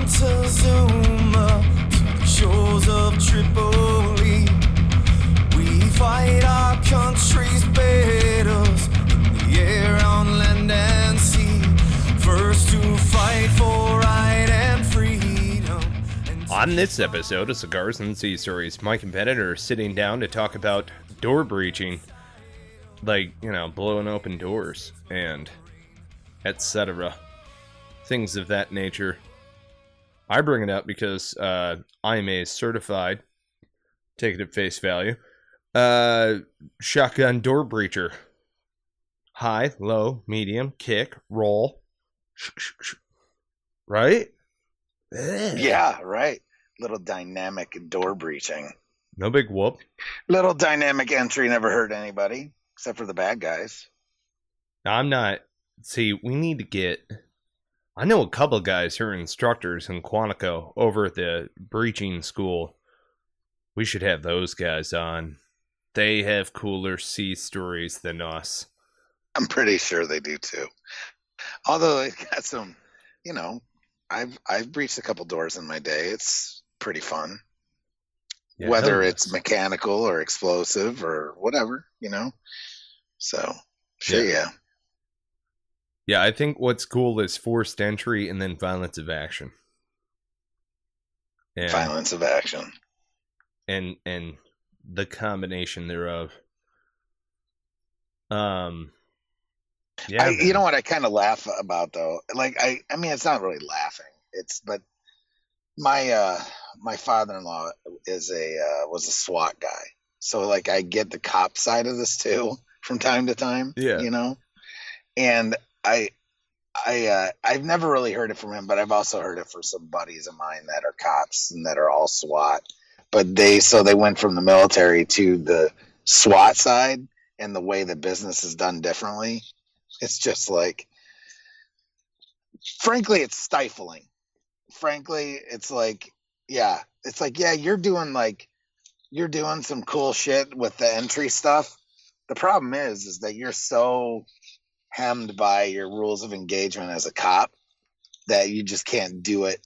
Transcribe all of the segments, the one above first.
Montezuma to the shores of Tripoli. We fight our country's battles in the air, on land and sea. First to fight for right and freedom. On this episode of Cigars and Sea Stories, Mike and Bennett are sitting down to talk about door breaching. Like, blowing open doors and etc. Things of that nature. I bring it up because I'm a certified, take it at face value, shotgun door breacher. High, low, medium, kick, roll. Right? Yeah, right. Little dynamic door breaching. No big whoop. Little dynamic entry never hurt anybody, except for the bad guys. I'm not... See, we need to get... I know a couple of guys who are instructors in Quantico over at the breaching school. We should have those guys on. They have cooler sea stories than us. I'm pretty sure they do too. Although it got some, I've breached a couple doors in my day. It's pretty fun. Yeah, whether it's mechanical or explosive or whatever, So, sure, yeah. Yeah, I think what's cool is forced entry and then violence of action. And, violence of action. And the combination thereof. Yeah. You know what I kind of laugh about though? Like I mean it's not really laughing. But my father-in-law was a SWAT guy. So like I get the cop side of this too from time to time. Yeah. And I've never really heard it from him, but I've also heard it for some buddies of mine that are cops and that are all SWAT. But they went from the military to the SWAT side, and the way the business is done differently. It's just like, frankly, it's stifling. Frankly, it's like, yeah, you're doing some cool shit with the entry stuff. The problem is that you're so hemmed by your rules of engagement as a cop that you just can't do it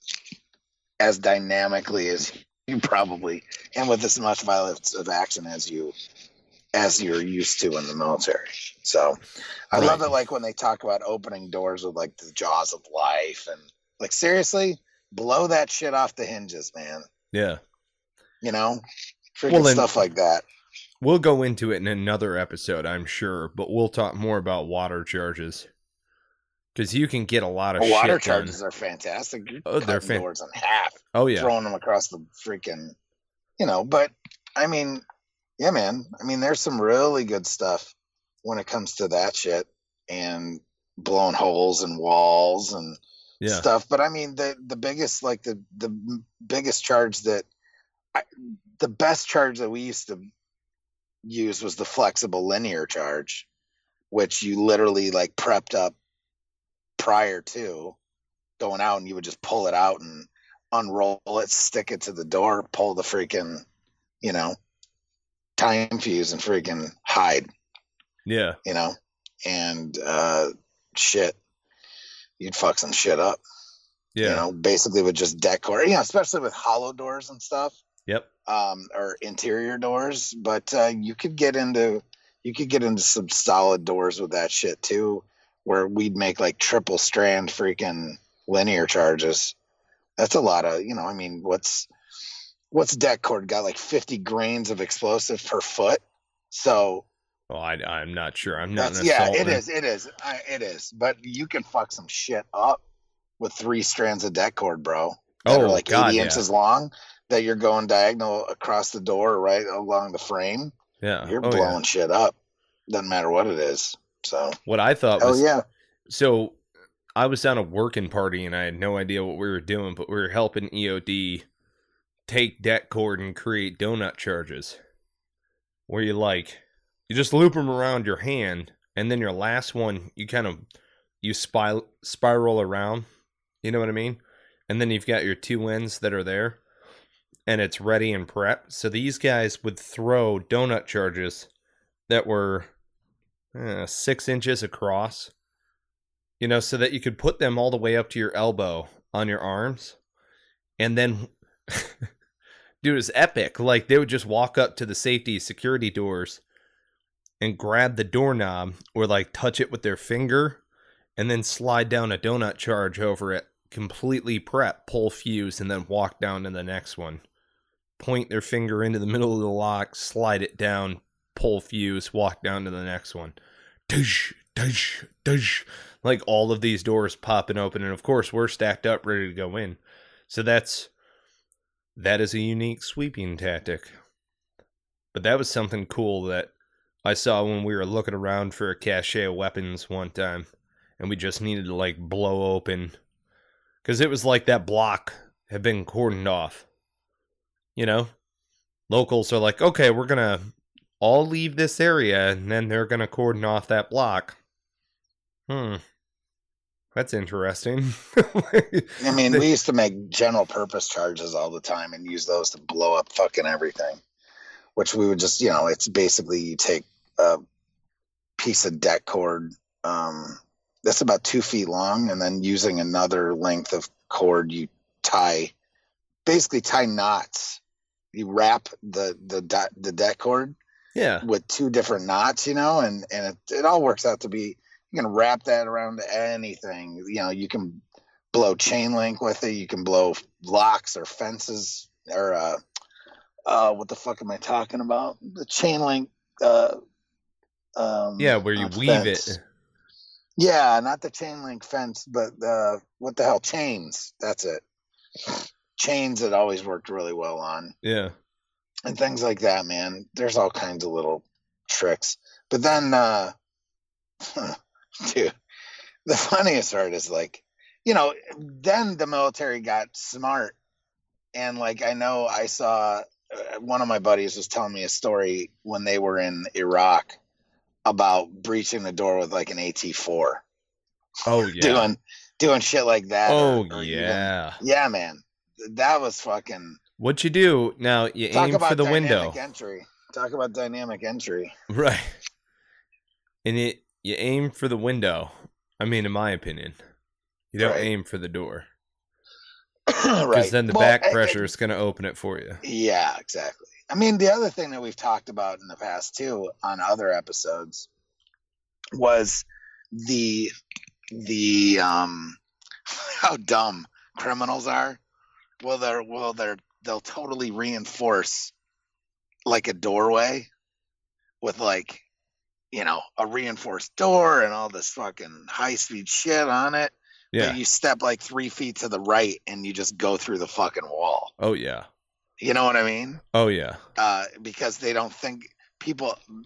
as dynamically as you probably, and with as much violence of action as you're used to in the military. So I love it, like when they talk about opening doors with like the jaws of life, and like seriously blow that shit off the hinges, man. Yeah. Stuff like that. We'll go into it in another episode, I'm sure, but we'll talk more about water charges. Because you can get a lot of shit water done. Charges are fantastic. You're cutting doors in half. Oh, yeah. Throwing them across the freaking, but I mean, yeah, man. I mean, there's some really good stuff when it comes to that shit and blowing holes in walls and stuff. But I mean, the biggest, like the biggest charge the best charge that we used to use was the flexible linear charge, which you literally like prepped up prior to going out, and you would just pull it out and unroll it, stick it to the door, pull the freaking, time fuse and freaking hide. Yeah. And shit, you'd fuck some shit up. Yeah. Basically with just deck cord, especially with hollow doors and stuff. Yep. Or interior doors, but you could get into some solid doors with that shit too, where we'd make like triple strand freaking linear charges. That's a lot of, I mean, what's deck cord got, like 50 grains of explosive per foot? So I'm not sure. I'm not an yeah, assaultman. it is, but you can fuck some shit up with 3 strands of deck cord, bro, that are like 80 inches long, that you're going diagonal across the door right along the frame. Yeah. You're blowing shit up. Doesn't matter what it is. So what I thought was, yeah. So I was down a working party and I had no idea what we were doing, but we were helping EOD take deck cord and create donut charges, where you just loop them around your hand, and then your last one you spiral around. You know what I mean? And then you've got your 2 ends that are there, and it's ready and prepped. So these guys would throw donut charges that were 6 inches across, so that you could put them all the way up to your elbow on your arms. And then, dude, it was epic. Like, they would just walk up to the safety security doors and grab the doorknob or, like, touch it with their finger and then slide down a donut charge over it, completely prep, pull fuse, and then walk down to the next one. Point their finger into the middle of the lock, slide it down, pull fuse, walk down to the next one. Dush, dush, dush. Like, all of these doors popping open, and of course we're stacked up ready to go in. So that is a unique sweeping tactic. But that was something cool that I saw when we were looking around for a cache of weapons one time, and we just needed to, like, blow open, because it was like that block had been cordoned off. You know, locals are like, okay, we're gonna all leave this area, and then they're gonna cordon off that block. That's interesting. I mean, we used to make general purpose charges all the time and use those to blow up fucking everything. Which we would just, it's basically you take a piece of deck cord that's about 2 feet long, and then using another length of cord, you basically tie knots. You wrap the deck cord with 2 different knots, and it all works out to be, you can wrap that around anything. You can blow chain link with it. You can blow locks or fences or what the fuck am I talking about? The chain link. Where you weave it. Yeah, not the chain link fence, but what the hell, chains. That's it. Chains it always worked really well on. Yeah. And things like that, man. There's all kinds of little tricks. But then, dude, the funniest part is, like, then the military got smart. And, like, I saw one of my buddies was telling me a story when they were in Iraq about breaching the door with, like, an AT-4. Oh, yeah. Doing shit like that. Oh, yeah. Yeah, man. That was fucking... What you do, now, you aim for the window. Talk about dynamic entry. Right. And you aim for the window. I mean, in my opinion. You don't aim for the door. Because then the back pressure is going to open it for you. Yeah, exactly. I mean, the other thing that we've talked about in the past, too, on other episodes, was the how dumb criminals are. They'll totally reinforce, like, a doorway with, like, a reinforced door and all this fucking high-speed shit on it. Yeah. But you step, like, 3 feet to the right and you just go through the fucking wall. Oh, yeah. You know what I mean? Oh, yeah. Because they don't think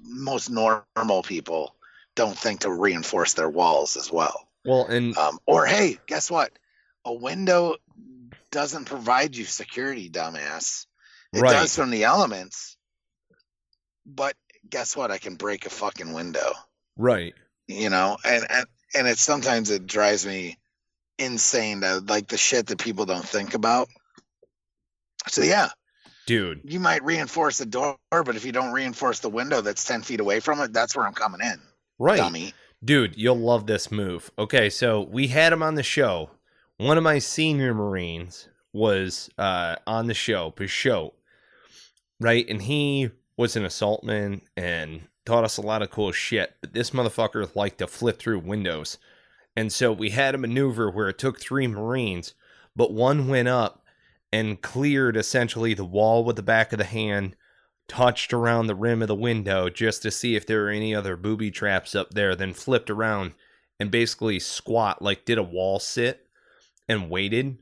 most normal people don't think to reinforce their walls as well. Well, and or, hey, guess what? A window doesn't provide you security, dumbass. It does from the elements, but guess what? I can break a fucking window. Right. And it sometimes it drives me insane that, like, the shit that people don't think about. So yeah, dude, you might reinforce the door, but if you don't reinforce the window that's 10 feet away from it, that's where I'm coming in. Right. Dummy. Dude, you'll love this move. Okay, so we had him on the show. One of my senior Marines was on the show, Peugeot, right? And he was an assaultman and taught us a lot of cool shit. But this motherfucker liked to flip through windows. And so we had a maneuver where it took 3 Marines, but one went up and cleared essentially the wall with the back of the hand, touched around the rim of the window just to see if there were any other booby traps up there, then flipped around and basically squat, like did a wall sit, and waited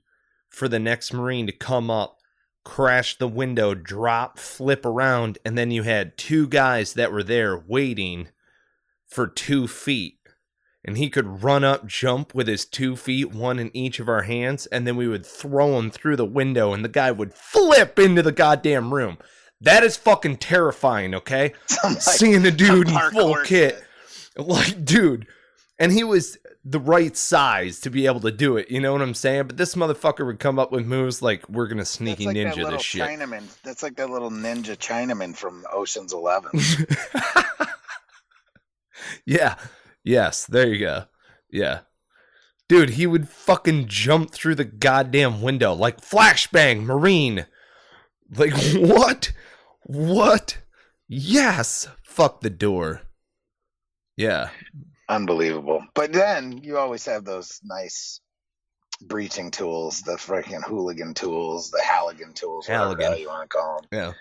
for the next Marine to come up, crash the window, drop, flip around, and then you had 2 guys that were there waiting for 2 feet. And he could run up, jump with his 2 feet, one in each of our hands, and then we would throw him through the window, and the guy would flip into the goddamn room. That is fucking terrifying, okay? Seeing the dude in full kit. Like, dude. And he was the right size to be able to do it, you know what I'm saying? But this motherfucker would come up with moves like, we're going to sneaky ninja this shit. Chinaman. That's like that little ninja Chinaman from Ocean's 11. Yeah. Yes, there you go. Yeah. Dude, he would fucking jump through the goddamn window like flashbang, Marine. Like, what? What? Yes. Fuck the door. Yeah. Unbelievable. But then you always have those nice breaching tools, the freaking hooligan tools, the haligan tools, whatever the hell you want to call them. Yeah.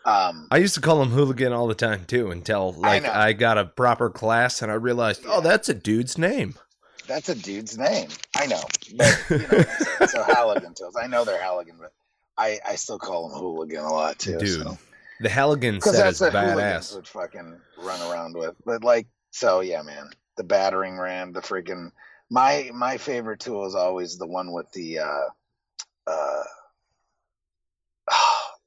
I used to call him hooligan all the time too, until like I got a proper class and I realized, oh, that's a dude's name. That's a dude's name. I know. But, you know, so haligan tools. I know they're haligan, but I still call them hooligan a lot too. Dude, so. The haligan set is badass. Would fucking run around with, but like, so yeah, man. The battering ram, the freaking my favorite tool is always the one with the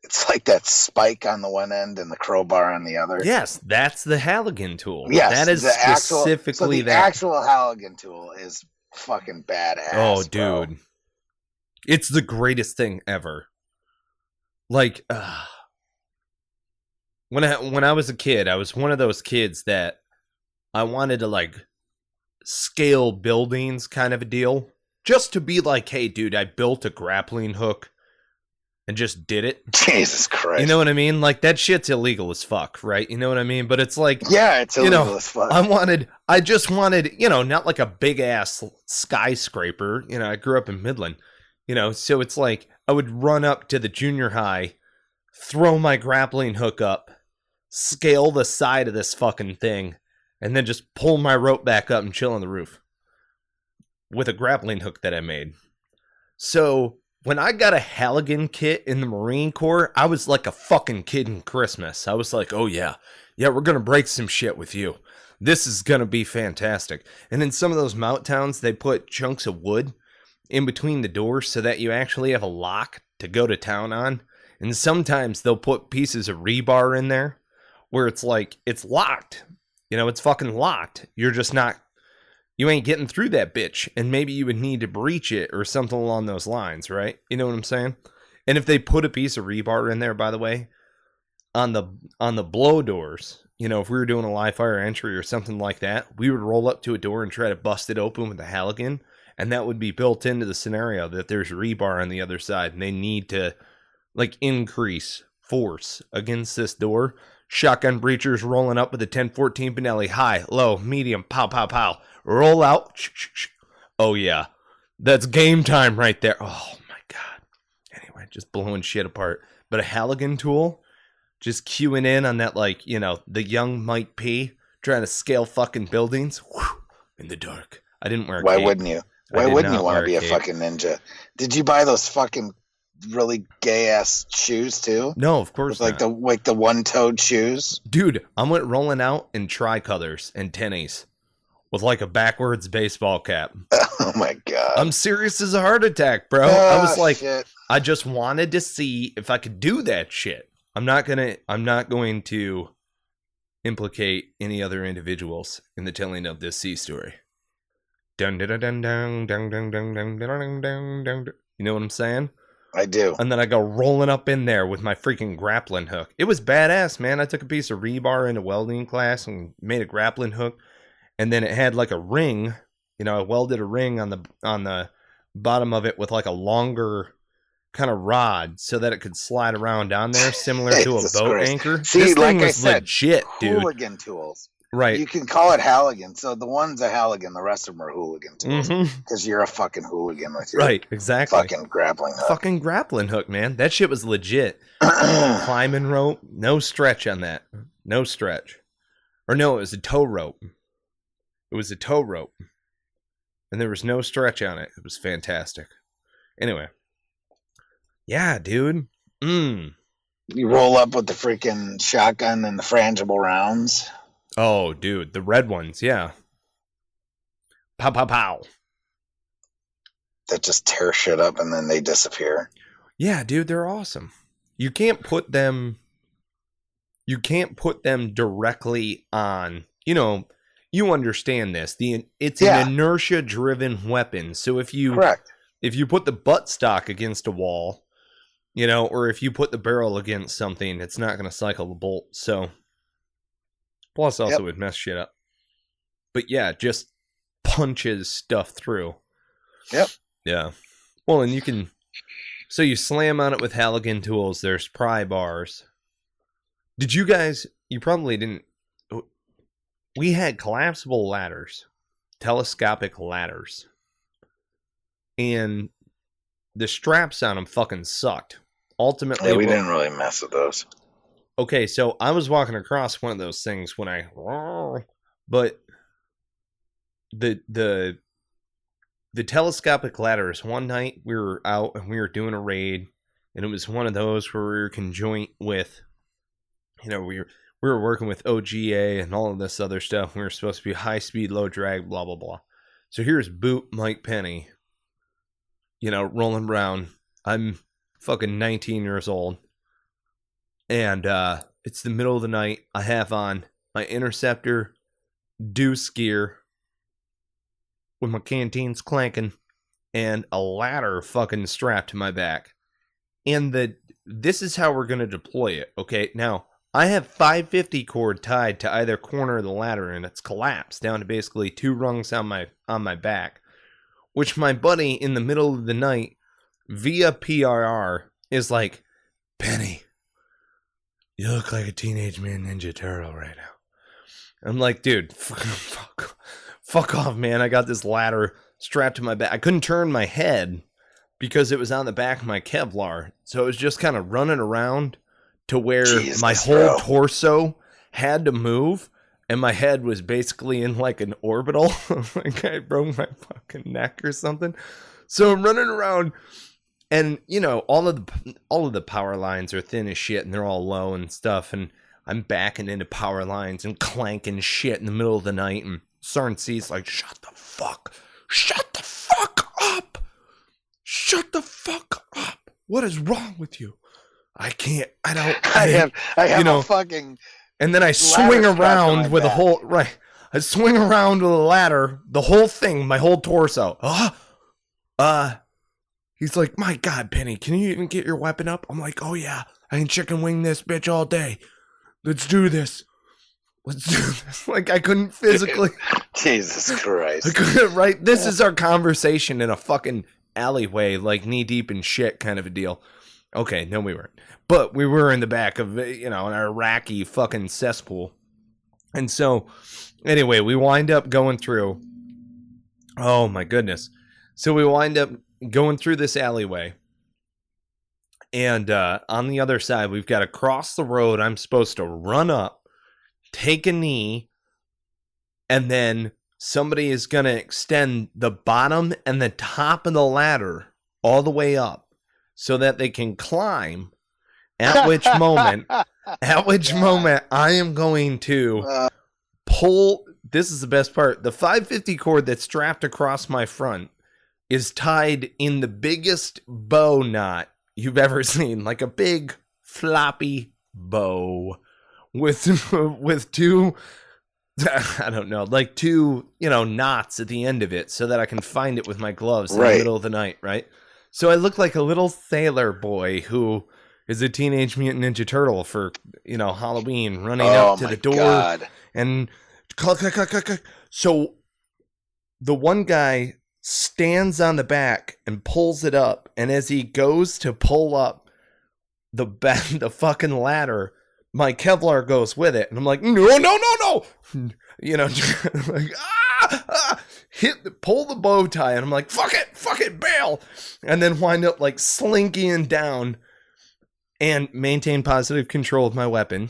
it's like that spike on the one end and the crowbar on the other. Yes, that's the haligan tool. Yes, that is specifically the actual haligan tool is fucking badass. Oh, dude, bro. It's the greatest thing ever. Like, when I was a kid, I was one of those kids that I wanted to like scale buildings, kind of a deal, just to be like, hey, dude, I built a grappling hook and just did it. Jesus Christ. You know what I mean? Like, that shit's illegal as fuck, right? You know what I mean? But it's like, yeah, it's illegal as fuck. I just wanted, not like a big ass skyscraper. I grew up in Midland, so it's like I would run up to the junior high, throw my grappling hook up, scale the side of this fucking thing, and then just pull my rope back up and chill on the roof with a grappling hook that I made. So when I got a haligan kit in the Marine Corps, I was like a fucking kid in Christmas. I was like, oh yeah, we're going to break some shit with you. This is going to be fantastic. And in some of those mountain towns, they put chunks of wood in between the doors so that you actually have a lock to go to town on. And sometimes they'll put pieces of rebar in there where it's like, it's locked. It's fucking locked. You're just not, you ain't getting through that bitch. And maybe you would need to breach it or something along those lines, right? You know what I'm saying? And if they put a piece of rebar in there, by the way, on the blow doors, if we were doing a live fire entry or something like that, we would roll up to a door and try to bust it open with a haligan. And that would be built into the scenario that there's rebar on the other side. And they need to like increase force against this door. Shotgun breachers rolling up with a 10-14 Benelli. High, low, medium, pow, pow, pow. Roll out. Oh, yeah. That's game time right there. Oh, my God. Anyway, just blowing shit apart. But a haligan tool, just queuing in on that, like, the young Mike P. trying to scale fucking buildings. Whew, in the dark. I didn't wear a Why cape. wouldn't you? Why wouldn't you want to be a fucking ninja? Did you buy those fucking really gay ass shoes too? No, of course not. Not. Like the one-toed shoes. Dude, I went rolling out in tricolors and tennies with like a backwards baseball cap. Oh my God. I'm serious as a heart attack, bro. I was like, shit. I just wanted to see if I could do that shit. I'm not going to implicate any other individuals in the telling of this sea story. Dun dun dun dun dun dun dun dun dun dun dun dun. You know what I'm saying? I do. And then I go rolling up in there with my freaking grappling hook. It was badass, man. I took a piece of rebar in a welding class and made a grappling hook. And then it had like a ring. I welded a ring on the bottom of it with like a longer kind of rod so that it could slide around down there, similar to a boat anchor. See, this like thing was I said, legit, dude. Hooligan tools. Right. You can call it haligan. So the one's a haligan, the rest of them are hooligan tools. Because you're a fucking hooligan with your exactly. fucking grappling hook. Fucking grappling hook, man. That shit was legit. Climbing rope, no stretch on that. No stretch. Or no, it was a tow rope. It was a tow rope. And there was no stretch on it. It was fantastic. Anyway. Yeah, dude. You roll up with the freaking shotgun and the frangible rounds. Oh, dude, the red ones, yeah. Pow, pow, pow. That just tear shit up and then they disappear. Yeah, dude, they're awesome. You can't put them directly on, you understand this. It's an inertia-driven weapon. So if you put the buttstock against a wall, or if you put the barrel against something, it's not going to cycle the bolt. So plus also would mess shit up. But yeah, just punches stuff through. Yep. Yeah. Well, and you can... So you slam on it with haligan tools. There's pry bars. Did you guys... You probably didn't... We had collapsible ladders. Telescopic ladders. And the straps on them fucking sucked. Ultimately... Yeah, we didn't really mess with those. Okay, so I was walking across one of those things when I... But... The telescopic ladders, one night we were out and we were doing a raid, and it was one of those where we were conjoint with, we were working with OGA and all of this other stuff. We were supposed to be high speed, low drag, blah, blah, blah. So here's Boot Mike Penny, rolling around. I'm fucking 19 years old. And it's the middle of the night. I have on my Interceptor Deuce gear with my canteens clanking and a ladder fucking strapped to my back. And this is how we're going to deploy it, okay? Now, I have 550 cord tied to either corner of the ladder, and it's collapsed down to basically 2 rungs on my back, which my buddy in the middle of the night via PRR is like, Penny, you look like a Teenage Mutant Ninja Turtle right now. I'm like, dude, fuck off, man. I got this ladder strapped to my back. I couldn't turn my head because it was on the back of my Kevlar. So it was just kind of running around to where my whole torso had to move. And my head was basically in like an orbital. Like I broke my fucking neck or something. So I'm running around. And, all of the power lines are thin as shit. And they're all low and stuff. And I'm backing into power lines and clanking shit in the middle of the night. And Sergeant C's like, shut the fuck up. Shut the fuck up. What is wrong with you? I have a fucking... And then I swing around with I swing around with a ladder, the whole thing, my whole torso. He's like, my God, Penny, can you even get your weapon up? I'm like, oh yeah, I can chicken wing this bitch all day. Let's do this. Like, I couldn't physically. Jesus Christ. I couldn't, right? This is our conversation in a fucking alleyway, like knee deep in shit kind of a deal. Okay, no, we weren't. But we were in the back of, an Iraqi fucking cesspool. And so, anyway, we wind up going through. Oh, my goodness. So we wind up going through this alleyway. And on the other side, we've got to cross the road. I'm supposed to run up, take a knee, and then somebody is going to extend the bottom and the top of the ladder all the way up so that they can climb, at which moment I am going to pull. This is the best part. The 550 cord that's strapped across my front is tied in the biggest bow knot you've ever seen, like a big floppy bow with two, I don't know, like two, knots at the end of it so that I can find it with my gloves in the middle of the night, right? So I look like a little sailor boy who is a Teenage Mutant Ninja Turtle for, Halloween, running up to the door and click. So the one guy stands on the back and pulls it up, and as he goes to pull up the fucking ladder, my Kevlar goes with it, and I'm like, no, like pull the bow tie, and I'm like, fuck it, bail, and then wind up like slinking down and maintain positive control of my weapon.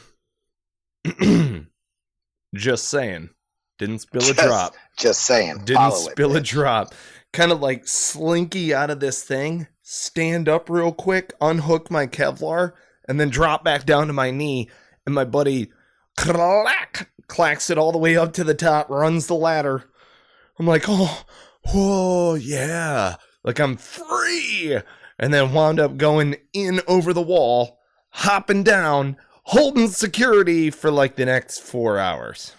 Just saying. Didn't spill a drop. Just saying. Didn't spill a drop. Kind of like slinky out of this thing, stand up real quick, unhook my Kevlar, and then drop back down to my knee. And my buddy clacks it all the way up to the top, runs the ladder. I'm like, oh, yeah. Like I'm free. And then wound up going in over the wall, hopping down, holding security for like the next 4 hours.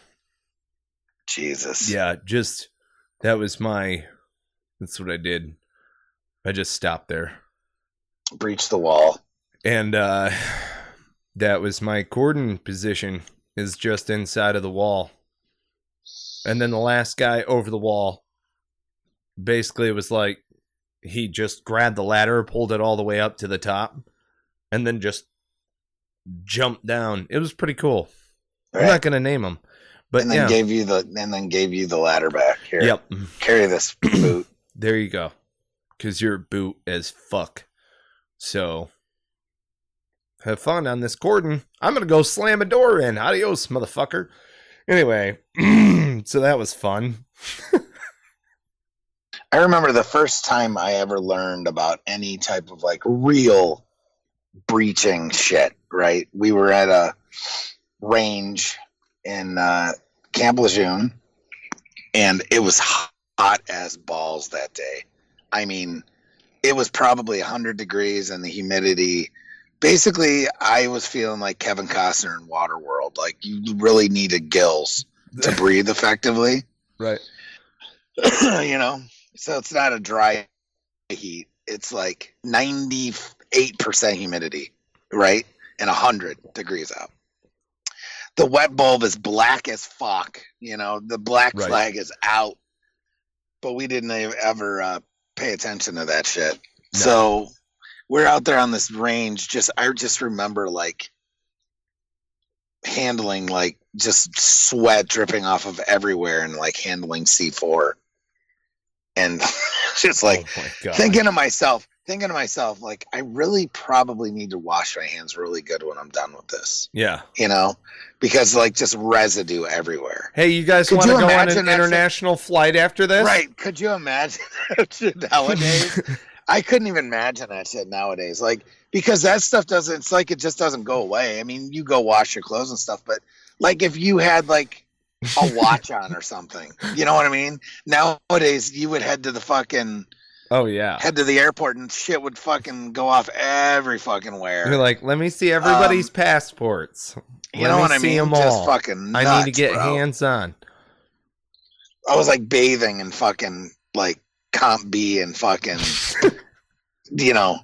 Jesus. Yeah, that's what I did. I just stopped there. Breached the wall. And that was my cordon position, is just inside of the wall. And then the last guy over the wall basically it was like he just grabbed the ladder, pulled it all the way up to the top, and then just jumped down. It was pretty cool. Right. I'm not gonna name him, but and then gave you the ladder back. Here, yep, carry this boot. There you go, because you're boot as fuck. So have fun on this Gordon. I'm gonna go slam a door in. Adios, motherfucker. Anyway, so that was fun. I remember the first time I ever learned about any type of like real breaching shit, right? We were at a range in Camp Lejeune, and it was hot as balls that day. I mean, it was probably 100 degrees and the humidity. Basically, I was feeling like Kevin Costner in Waterworld. Like, you really needed gills to breathe effectively. Right. You know? So it's not a dry heat. It's like 98% humidity, right? And 100 degrees out. The wet bulb is black as fuck. You know, the black flag is out. But we didn't ever pay attention to that shit. No. So we're out there on this range. I just remember like handling like just sweat dripping off of everywhere and like handling C4. And just like thinking to myself, like, I really probably need to wash my hands really good when I'm done with this. Yeah. You know, because like just residue everywhere. Hey, you guys want to go on an international flight after this? Right. Could you imagine that shit nowadays? I couldn't even imagine that shit nowadays. Like, because that stuff it's like it just doesn't go away. I mean, you go wash your clothes and stuff, but like if you had like a watch on or something, you know what I mean? Nowadays, you would head to the fucking head to the airport and shit would fucking go off every fucking where. You're like, let me see everybody's passports. You know what I mean? Just fucking nuts, I need to get hands on. I was like bathing in fucking like Comp B and fucking, you know,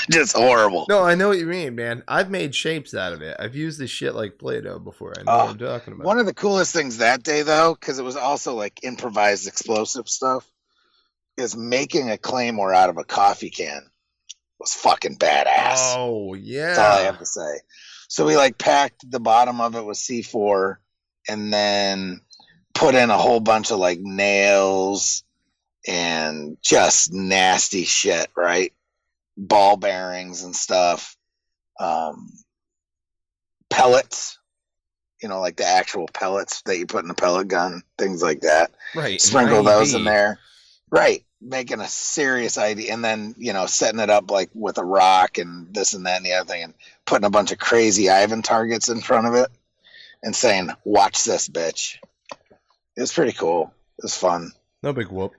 just horrible. No, I know what you mean, man. I've made shapes out of it. I've used this shit like Play-Doh before. I know what I'm talking about. One of the coolest things that day, though, because it was also like improvised explosive stuff, is making a claymore out of a coffee can was fucking badass. Oh, yeah. That's all I have to say. So we like packed the bottom of it with C4 and then put in a whole bunch of like nails and just nasty shit, right? Ball bearings and stuff, pellets, you know, like the actual pellets that you put in a pellet gun, things like that. Right. Sprinkle those in there. Right. Making a serious idea. And then, you know, setting it up like with a rock and this and that and the other thing and putting a bunch of crazy Ivan targets in front of it and saying, watch this, bitch. It was pretty cool. It was fun. No big whoop.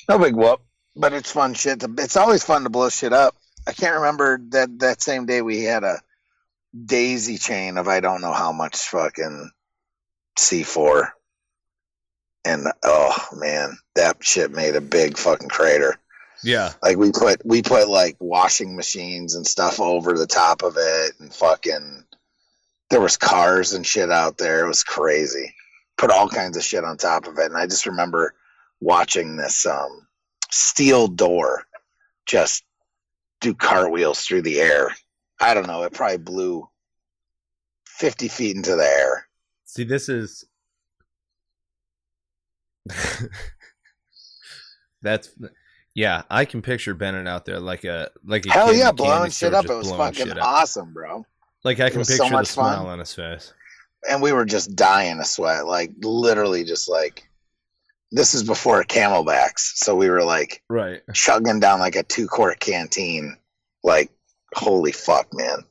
No big whoop. But it's fun shit. It's always fun to blow shit up. I can't remember that same day we had a daisy chain of I don't know how much fucking C4. And oh man, that shit made a big fucking crater. Yeah. Like we put like washing machines and stuff over the top of it and fucking there was cars and shit out there. It was crazy. Put all kinds of shit on top of it. And I just remember watching this steel door just do cartwheels through the air. I don't know. It probably blew 50 feet into the air. See, this is I can picture Bennett out there like a hell yeah, blowing shit up. It was fucking awesome, bro. Like I can picture the smile on his face. And we were just dying of sweat, like literally just like. This is before Camelbacks, so we were like chugging down like a 2-quart canteen. Like, holy fuck, man.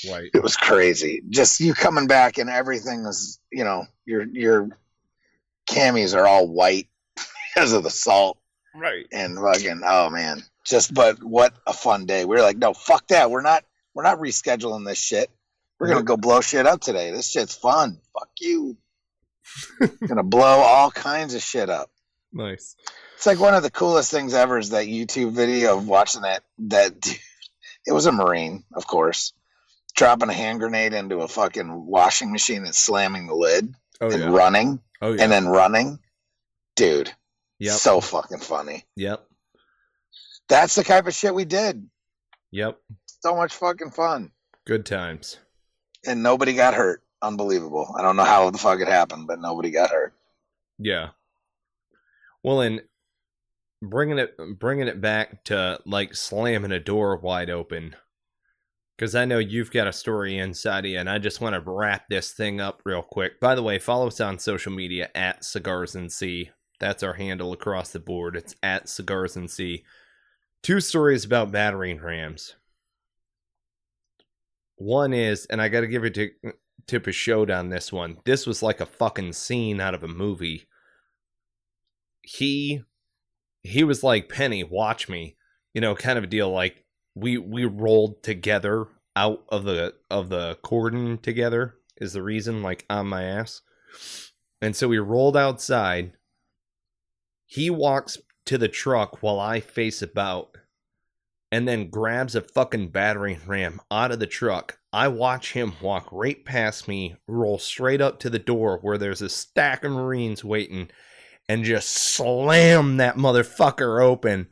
Right. It was crazy. Just you coming back and everything is, you know, your camis are all white because of the salt. Right. And fucking, oh man. But what a fun day. We were like, no, fuck that. We're not rescheduling this shit. We're gonna go blow shit up today. This shit's fun. Fuck you. Gonna blow all kinds of shit up. Nice. It's like one of the coolest things ever is that YouTube video of watching that dude. It was a Marine, of course, dropping a hand grenade into a fucking washing machine and slamming the lid running and then running. Dude, Yep. so fucking funny. Yep. That's the type of shit we did. Yep. So much fucking fun. Good times. And nobody got hurt. Unbelievable. I don't know how the fuck it happened, but nobody got hurt. Yeah. Well, and bringing it back to like slamming a door wide open, because I know you've got a story inside of you, and I just want to wrap this thing up real quick. By the way, follow us on social media at Cigars and Sea. That's our handle across the board. It's at Cigars and Sea. 2 stories about battering rams. One is, and I got to give it to tip a showdown this one. This was like a fucking scene out of a movie. He was like, Penny, watch me, kind of a deal. Like we rolled together out of the cordon together is the reason, like on my ass. And so we rolled outside. He walks to the truck while I face about, and then grabs a fucking battering ram out of the truck. I watch him walk right past me, roll straight up to the door where there's a stack of Marines waiting, and just slam that motherfucker open,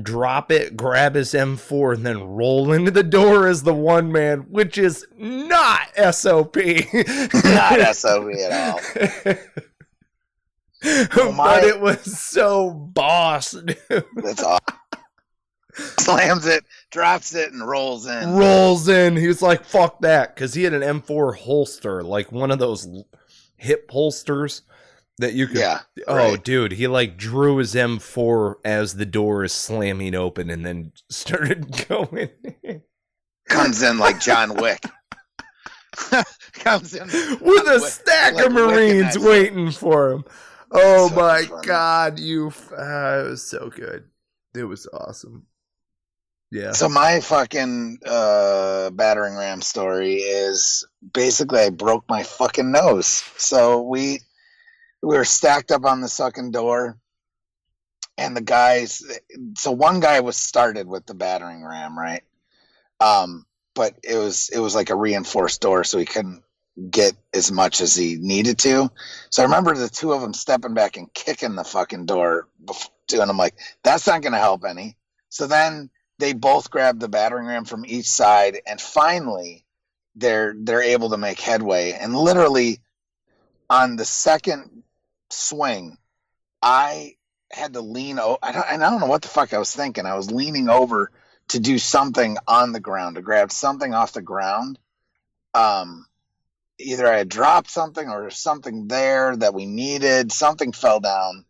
drop it, grab his M4, and then roll into the door as the one man, which is not SOP. Not SOP at all. But it was so boss, dude. That's awesome. Slams it, drops it, and rolls in. He was like, fuck that. Because he had an M4 holster, like one of those hip holsters that you could. Yeah. Oh, right. dude. He like drew his M4 as the door is slamming open and then started going. Comes in like John Wick. Comes in with a stack of Marines waiting for him. Oh, so my God. It was so good. It was awesome. Yeah. So my fucking battering ram story is basically I broke my fucking nose. So we were stacked up on the sucking door, and the guys. So one guy was started with the battering ram, right? But it was like a reinforced door, so he couldn't get as much as he needed to. So I remember the 2 of them stepping back and kicking the fucking door, and I'm like, that's not going to help any. So then they both grabbed the battering ram from each side, and finally they're able to make headway. And literally on the second swing, I had to lean over. I don't know what the fuck I was thinking. I was leaning over to do something on the ground, to grab something off the ground. Either I had dropped something or something there that we needed. Something fell down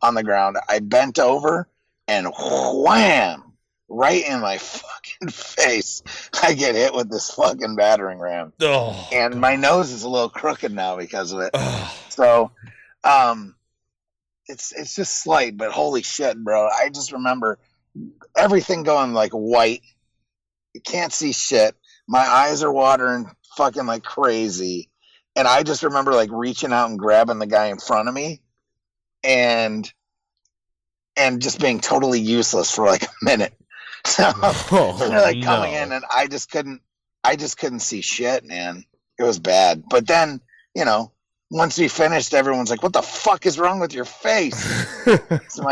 on the ground. I bent over and wham! Right in my fucking face, I get hit with this fucking battering ram. Oh, and my nose is a little crooked now because of it. Oh. So, it's just slight, but holy shit, bro. I just remember everything going like white. You can't see shit. My eyes are watering fucking like crazy. And I just remember like reaching out and grabbing the guy in front of me and just being totally useless for like a minute. So they're like coming in, and I just couldn't see shit, man. It was bad. But then, once we finished, everyone's like, "What the fuck is wrong with your face?" So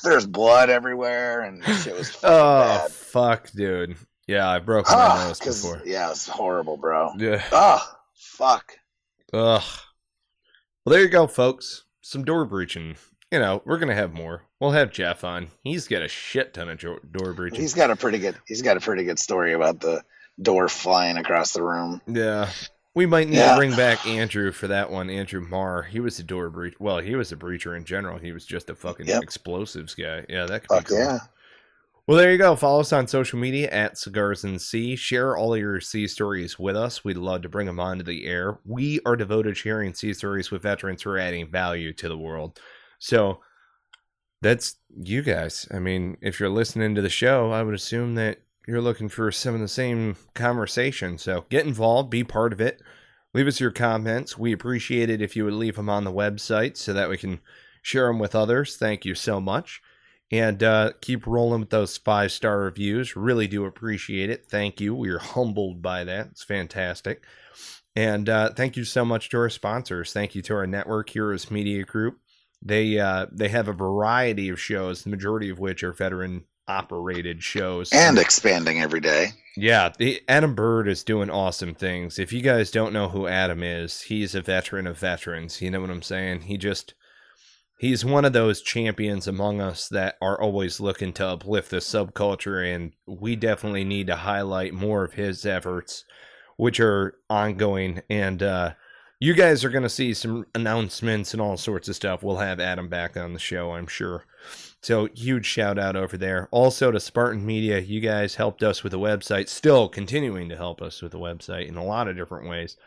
there's blood everywhere, and shit was fucking bad. Fuck, dude. Yeah, I broke my nose before. Yeah, it was horrible, bro. Yeah. Oh, fuck. Ugh. Well, there you go, folks. Some door breaching. We're going to have more. We'll have Jeff on. He's got a shit ton of door breaching. He's got a pretty good story about the door flying across the room. Yeah. We might need to bring back Andrew for that one. Andrew Marr. He was a door breach. Well, he was a breacher in general. He was just a fucking explosives guy. Yeah, that could be cool. Yeah. Well, there you go. Follow us on social media at Cigars and Sea. Share all your sea stories with us. We'd love to bring them onto the air. We are devoted to sharing sea stories with veterans who are adding value to the world. So that's you guys. I mean, if you're listening to the show, I would assume that you're looking for some of the same conversation. So get involved, be part of it. Leave us your comments. We appreciate it if you would leave them on the website so that we can share them with others. Thank you so much. And keep rolling with those 5-star reviews. Really do appreciate it. Thank you. We are humbled by that. It's fantastic. And thank you so much to our sponsors. Thank you to our network, Heroes Media Group, They have a variety of shows, the majority of which are veteran-operated shows. And expanding every day. Yeah, Adam Bird is doing awesome things. If you guys don't know who Adam is, he's a veteran of veterans. You know what I'm saying? He's one of those champions among us that are always looking to uplift the subculture, and we definitely need to highlight more of his efforts, which are ongoing. And you guys are going to see some announcements and all sorts of stuff. We'll have Adam back on the show, I'm sure. So huge shout out over there. Also to Spartan Media, you guys helped us with the website, still continuing to help us with the website in a lot of different ways.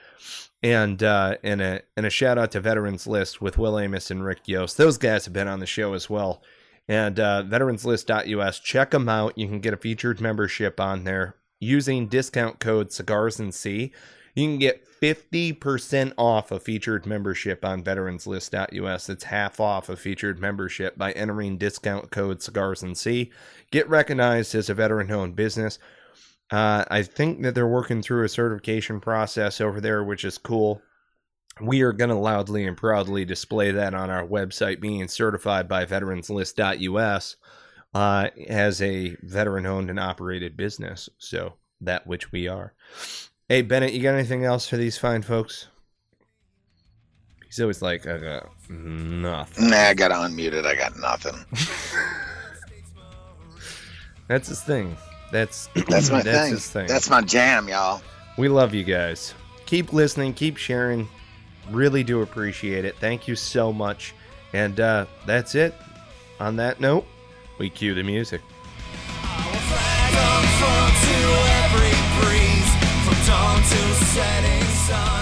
And a shout out to Veterans List with Will Amos and Rick Yost. Those guys have been on the show as well. And veteranslist.us, check them out. You can get a featured membership on there using discount code Cigars and Sea. You can get 50% off a featured membership on veteranslist.us. It's half off a featured membership by entering discount code Cigars and Sea. Get recognized as a veteran-owned business. I think that they're working through a certification process over there, which is cool. We are going to loudly and proudly display that on our website, being certified by veteranslist.us as a veteran-owned and operated business. So, that which we are. Hey, Bennett, you got anything else for these fine folks? He's always like, I got nothing. Nah, I got unmuted. I got nothing. That's his thing. That's my thing. His thing. That's my jam, y'all. We love you guys. Keep listening. Keep sharing. Really do appreciate it. Thank you so much. And that's it. On that note, we cue the music. Dawn to setting sun.